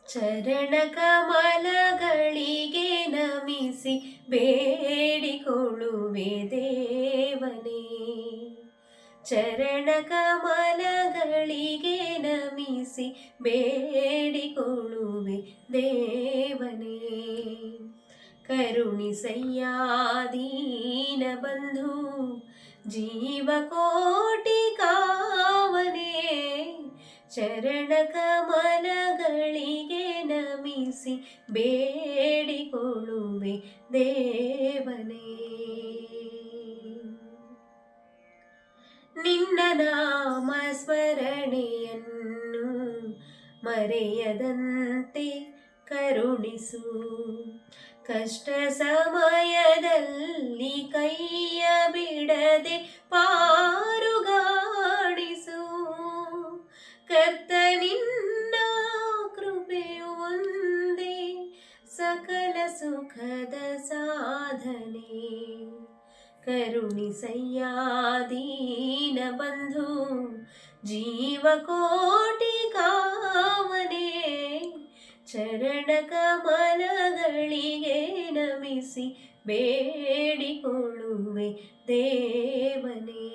ಚರಣ ಕಮಲಗಳಿಗೆ ನಮಿಸಿ ಬೇಡಿಕೊಳ್ಳುವೆ ದೇವನೇ. ಚರಣ ಕಮಲಗಳಿಗೆ ನಮಿಸಿ ಬೇಡಿಕೊಳ್ಳುವೆ ದೇವನೇ. ಕರುಣಿಸಯ್ಯ ದೀನ ಬಂಧು ಜೀವಕೋಟಿ ಕಾವನೇ. ಚರಣ ಕಮಲಗಳಿಗೆ ನಮಿಸಿ ಬೇಡಿಕೊಳ್ಳುವೆ ದೇವನೇ. ನಿನ್ನ ನಾಮ ಸ್ಮರಣೆಯನ್ನು ಮರೆಯದಂತೆ ಕರುಣಿಸು. ಕಷ್ಟ ಸಮಯದಲ್ಲಿ ಕೈಯ ಬಿಡದೆ ಪಾರುಗಾಣಿಸು. ಕರ್ತ ನಿನ್ನ ಕೃಪೆಯು ಒಂದೇ ಸಕಲ ಸುಖದ ಸಾಧನೆ. ಕರುಣಿಸಯ್ಯ ದೀನ ಬಂಧು ಜೀವಕೋಟಿ ಕಾವನೇ. ಚರಣ ಕಮಲಗಳಿಗೆ ನಮಿಸಿ ಬೇಡಿಕೊಳ್ಳುವೆ ದೇವನೇ.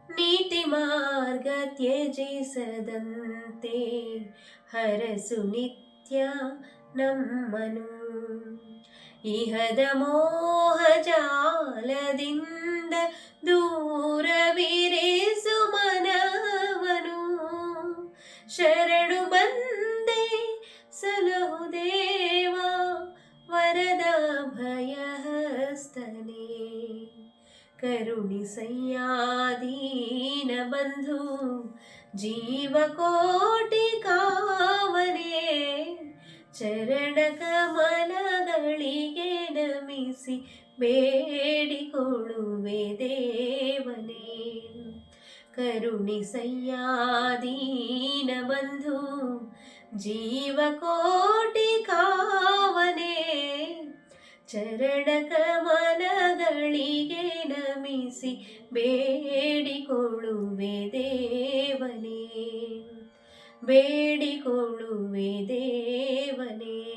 ನೀತಿ ಮಾರ್ಗ ತ್ಯಜಿಸದಂತೆ ಹರಸು ನಿತ್ಯ ನಮ್ಮನು. ಇಹದ ಮೋಹ ಜಾಲದಿಂದ ದೂರವಿರಿಸು ಮನವನು. ಶರಣು ಬಂದೆ ಸಲಹು ದೇವ ವರದ ಭಯಹಸ್ತನೇ. ಕರುಣಿಸಯ್ಯ ದೀನ ಬಂಧು ಜೀವಕೋಟಿ ಕಾವನೇ. ಚರಣ ಕಮಲಗಳಿಗೆ ನಮಿಸಿ ಬೇಡಿಕೊಳ್ಳುವೆ ದೇವನೇ. ಕರುಣಿಸಯ್ಯ ದೀನ ಬಂಧು ಜೀವಕೋಟಿ ಕಾವನೇ. ಚರಣ ಕಮಲಗಳಿಗೆ ನಮಿಸಿ ಬೇಡಿಕೊಳ್ಳುವೆ ದೇವನೇ. ಬೇಡಿಕೊಳ್ಳುವೆ ದೇವನೇ.